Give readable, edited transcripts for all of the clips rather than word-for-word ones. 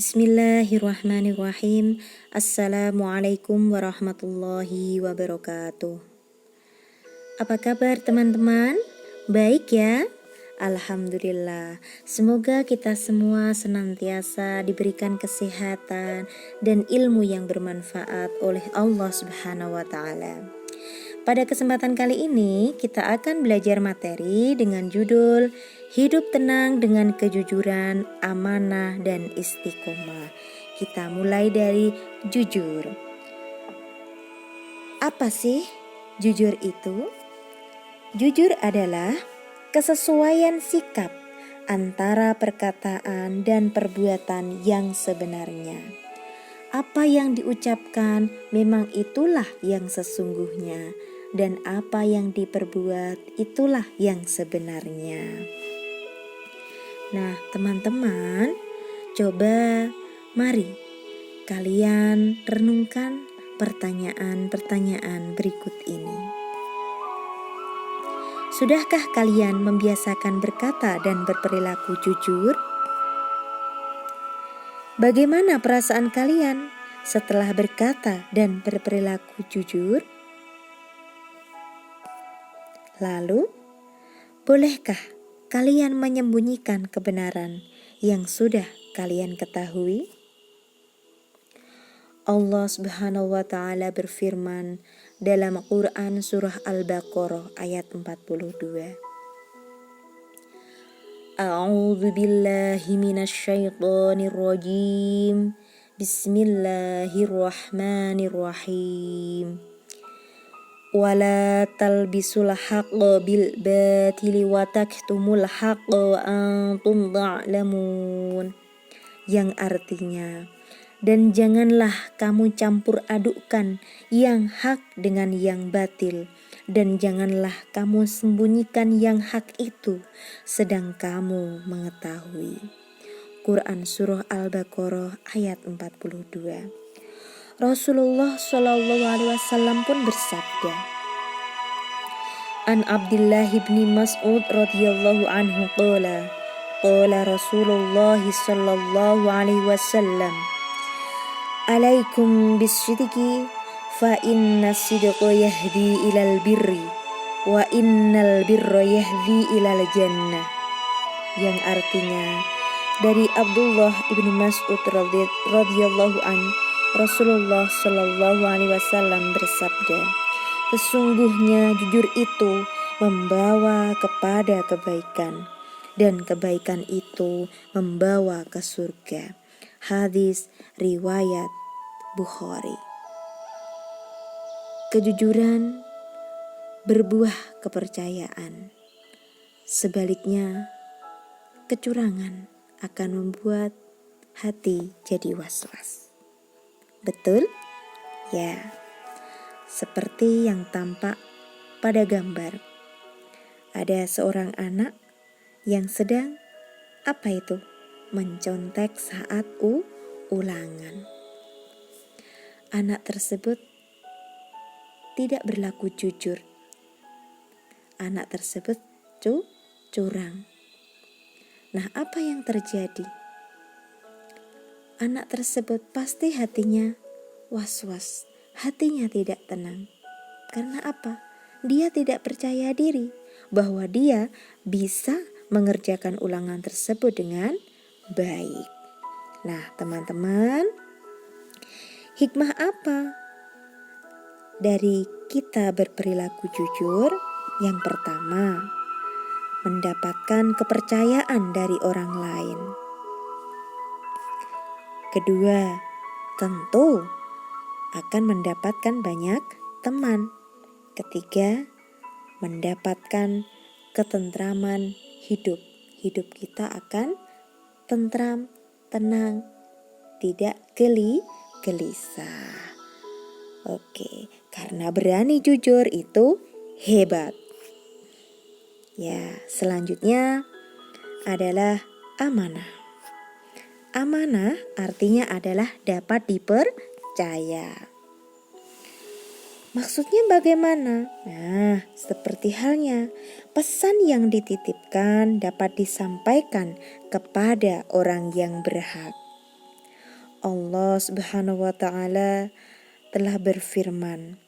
Bismillahirrahmanirrahim. Assalamualaikum warahmatullahi wabarakatuh. Apa kabar teman-teman? Baik ya? Alhamdulillah. Semoga kita semua senantiasa diberikan kesehatan dan ilmu yang bermanfaat oleh Allah Subhanahu wa taala. Pada kesempatan kali ini kita akan belajar materi dengan judul Hidup Tenang dengan Kejujuran, Amanah, dan Istiqomah. Kita mulai dari jujur. Apa sih jujur itu? Jujur adalah kesesuaian sikap antara perkataan dan perbuatan yang sebenarnya. Apa yang diucapkan memang itulah yang sesungguhnya, dan apa yang diperbuat itulah yang sebenarnya. Nah, teman-teman, coba mari kalian renungkan pertanyaan-pertanyaan berikut ini. Sudahkah kalian membiasakan berkata dan berperilaku jujur? Bagaimana perasaan kalian setelah berkata dan berperilaku jujur? Lalu, bolehkah kalian menyembunyikan kebenaran yang sudah kalian ketahui? Allah Subhanahu wa taala berfirman dalam Quran surah Al-Baqarah ayat 42. A'udzu billahi minasyaitonir rajim. Bismillahirrahmanirrahim. Wala talbisul haqqo bil batili wa taktumul haqqo wa antum ta'lamun. Yang artinya, dan janganlah kamu campur adukkan yang hak dengan yang batil, dan janganlah kamu sembunyikan yang hak itu sedang kamu mengetahui. Quran surah Al-Baqarah ayat 42. Rasulullah Shallallahu alaihi wasallam pun bersabda, An Abdullah bin Mas'ud radhiyallahu anhu qala Rasulullah Shallallahu alaihi wasallam, Alaikum bisidqi fa inna sidqa yahdi ilal birri wa innal birra yahdi ilal jannah. Yang artinya, dari Abdullah ibn Mas'ud radhiyallahu an, Rasulullah Shallallahu alaihi wasallam bersabda, sesungguhnya jujur itu membawa kepada kebaikan, dan kebaikan itu membawa ke surga. Hadis riwayat Bukhari. Kejujuran berbuah kepercayaan. Sebaliknya, kecurangan akan membuat hati jadi was-was. Betul? Ya, seperti yang tampak pada gambar. Ada seorang anak yang sedang mencontek saat ulangan. Anak tersebut tidak berlaku jujur. Anak tersebut curang. Nah, apa yang terjadi? Anak tersebut pasti hatinya was-was, hatinya tidak tenang. Karena apa? Dia tidak percaya diri bahwa dia bisa mengerjakan ulangan tersebut dengan baik. Nah, teman-teman, hikmah apa dari kita berperilaku jujur? Yang pertama, mendapatkan kepercayaan dari orang lain. Kedua, tentu akan mendapatkan banyak teman. Ketiga, mendapatkan ketentraman hidup. Hidup kita akan tentram, tenang, tidak gelisah. Oke, karena berani jujur itu hebat. Ya, selanjutnya adalah amanah. Amanah artinya adalah dapat dipercaya. Maksudnya bagaimana? Nah, seperti halnya pesan yang dititipkan dapat disampaikan kepada orang yang berhak. Allah Subhanahu wa taala telah berfirman,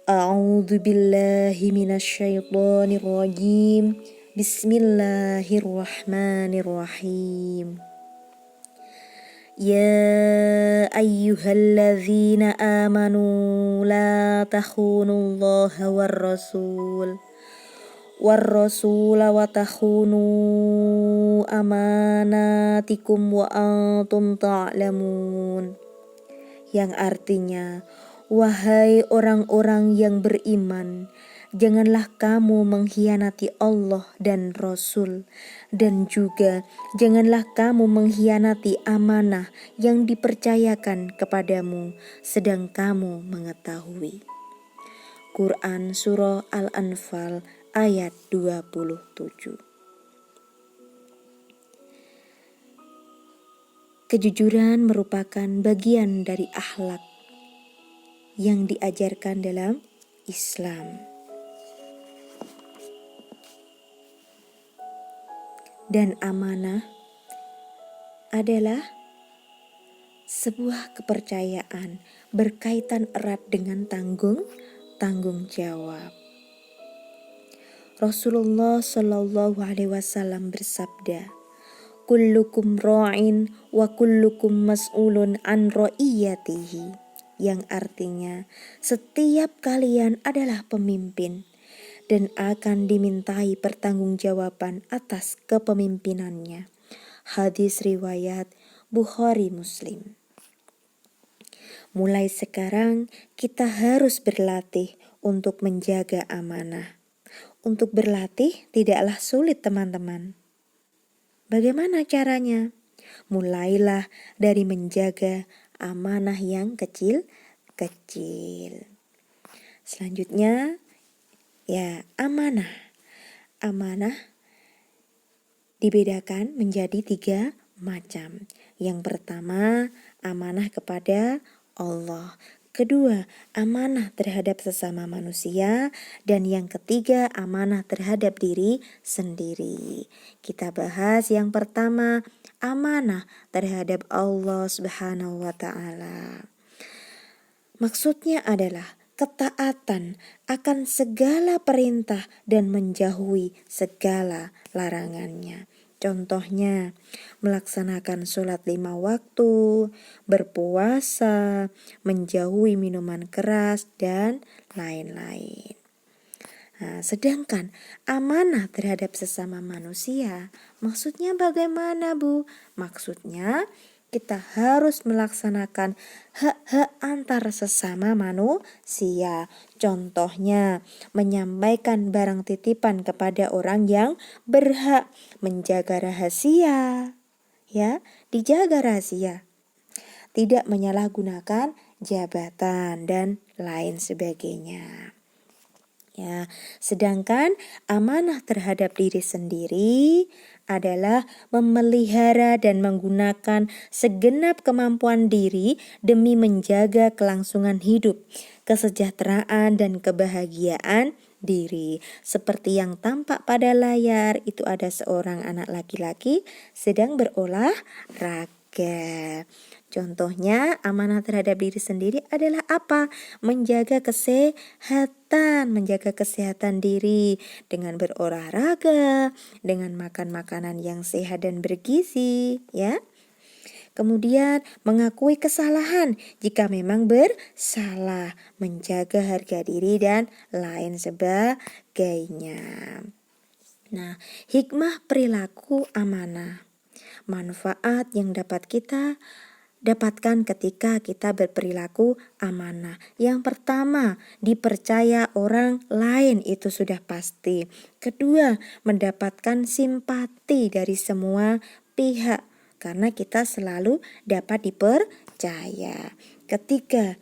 A'udzu billahi minasyaitonir rajim. Bismillahirrahmanirrahim. Ya ayyuhalladzina amanu la takhunullaha war-rasula wa takhunu amanatikum wa antum ta'lamun. Yang artinya, wahai orang-orang yang beriman, janganlah kamu mengkhianati Allah dan Rasul, dan juga janganlah kamu mengkhianati amanah yang dipercayakan kepadamu, sedang kamu mengetahui. Quran Surah Al-Anfal ayat 27. Kejujuran merupakan bagian dari akhlak yang diajarkan dalam Islam. Dan amanah adalah sebuah kepercayaan berkaitan erat dengan tanggung jawab. Rasulullah Shallallahu Alaihi Wasallam bersabda, kullukum ra'in wa kullukum mas'ulun an ra'iyatihi, yang artinya setiap kalian adalah pemimpin dan akan dimintai pertanggungjawaban atas kepemimpinannya. Hadis riwayat Bukhari Muslim. Mulai sekarang kita harus berlatih untuk menjaga amanah. Untuk berlatih tidaklah sulit, teman-teman. Bagaimana caranya? Mulailah dari menjaga amanah yang kecil-kecil. Selanjutnya, ya amanah. Amanah dibedakan menjadi 3 macam. Yang pertama, amanah kepada Allah. Kedua, amanah terhadap sesama manusia. Dan yang ketiga, amanah terhadap diri sendiri. Kita bahas yang pertama, amanah terhadap Allah Subhanahu wa taala. Maksudnya adalah ketaatan akan segala perintah dan menjauhi segala larangannya. Contohnya, melaksanakan sholat 5 waktu, berpuasa, menjauhi minuman keras, dan lain-lain. Nah, sedangkan amanah terhadap sesama manusia, maksudnya bagaimana, Bu? Maksudnya kita harus melaksanakan hak-hak antar sesama manusia. Contohnya, menyampaikan barang titipan kepada orang yang berhak, menjaga rahasia. Ya, dijaga rahasia. Tidak menyalahgunakan jabatan dan lain sebagainya. Ya, sedangkan amanah terhadap diri sendiri adalah memelihara dan menggunakan segenap kemampuan diri demi menjaga kelangsungan hidup, kesejahteraan dan kebahagiaan diri. Seperti yang tampak pada layar, itu ada seorang anak laki-laki sedang berolahraga. Contohnya, amanah terhadap diri sendiri adalah apa? Menjaga kesehatan diri dengan berolahraga, dengan makan makanan yang sehat dan bergizi, ya. Kemudian, mengakui kesalahan jika memang bersalah, menjaga harga diri dan lain sebagainya. Nah, hikmah perilaku amanah. Manfaat yang dapat kita dapatkan ketika kita berperilaku amanah. Yang pertama, dipercaya orang lain, itu sudah pasti. Kedua, mendapatkan simpati dari semua pihak karena kita selalu dapat dipercaya. Ketiga,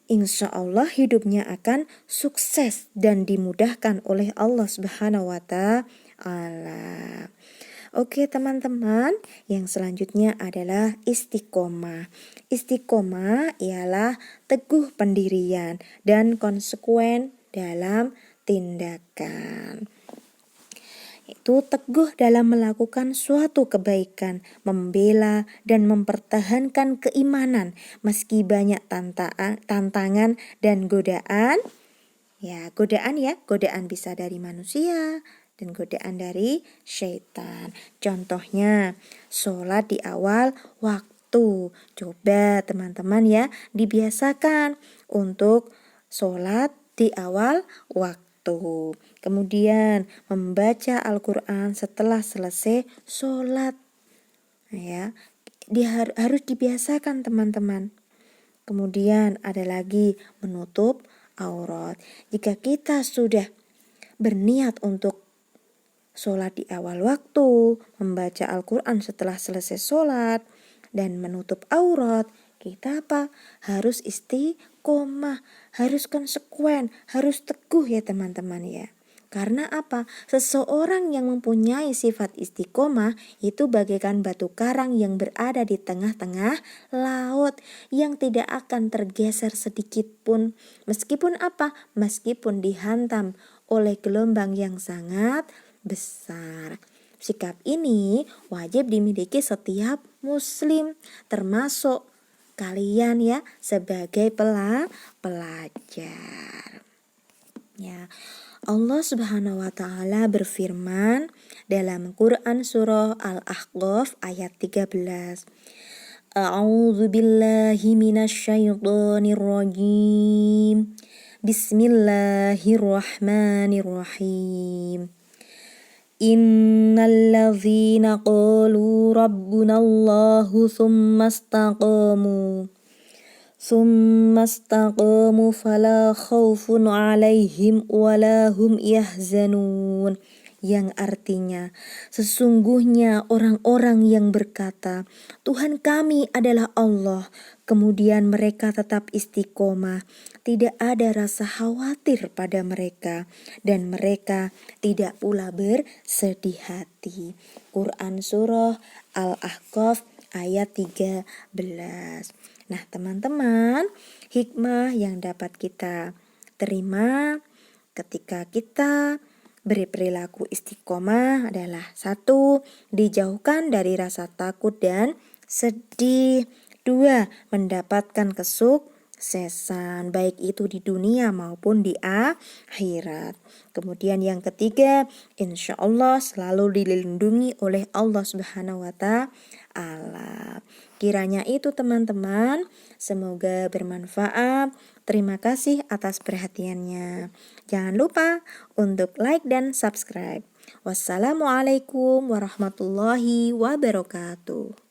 insya Allah hidupnya akan sukses dan dimudahkan oleh Allah Subhanahu wa taala. Oke teman-teman, yang selanjutnya adalah istiqomah. Istiqomah ialah teguh pendirian dan konsekuen dalam tindakan. Itu teguh dalam melakukan suatu kebaikan, membela dan mempertahankan keimanan meski banyak tantangan dan godaan. Ya, godaan bisa dari manusia dan godaan dari syaitan. Contohnya, sholat di awal waktu. Coba teman-teman ya, dibiasakan untuk sholat di awal waktu. Kemudian, membaca Al-Quran setelah selesai sholat. Ya, harus dibiasakan teman-teman. Kemudian ada lagi menutup aurat. Jika kita sudah berniat untuk sholat di awal waktu, membaca Al-Quran setelah selesai sholat, dan menutup aurat, kita harus istiqomah, harus konsekuen, harus teguh ya teman-teman ya. Karena seseorang yang mempunyai sifat istiqomah itu bagaikan batu karang yang berada di tengah-tengah laut yang tidak akan tergeser sedikit pun. Meskipun meskipun dihantam oleh gelombang yang sangat besar. Sikap ini wajib dimiliki setiap muslim, termasuk kalian ya sebagai pelajar. Ya, Allah Subhanahu wa taala berfirman dalam Quran surah Al-Ahqaf ayat 13. A'udzu billahi minasyaitonir rajim. Bismillahirrahmanirrahim. Innalladzina qalu rabbunallahu tsumma istaqamu fala khaufun 'alaihim wala hum yahzanun. Yang artinya, sesungguhnya orang-orang yang berkata, Tuhan kami adalah Allah, kemudian mereka tetap istiqomah, tidak ada rasa khawatir pada mereka, dan mereka tidak pula bersedih hati. Quran Surah Al-Ahqaf ayat 13. Nah teman-teman, hikmah yang dapat kita terima ketika kita berperilaku istiqomah adalah 1. Dijauhkan dari rasa takut dan sedih. 2. Mendapatkan kesuksesan baik itu di dunia maupun di akhirat. Kemudian yang ketiga, insya Allah selalu dilindungi oleh Allah Subhanahu wa taala. Kiranya itu teman-teman, semoga bermanfaat. Terima kasih atas perhatiannya. Jangan lupa untuk like dan subscribe. Wassalamualaikum warahmatullahi wabarakatuh.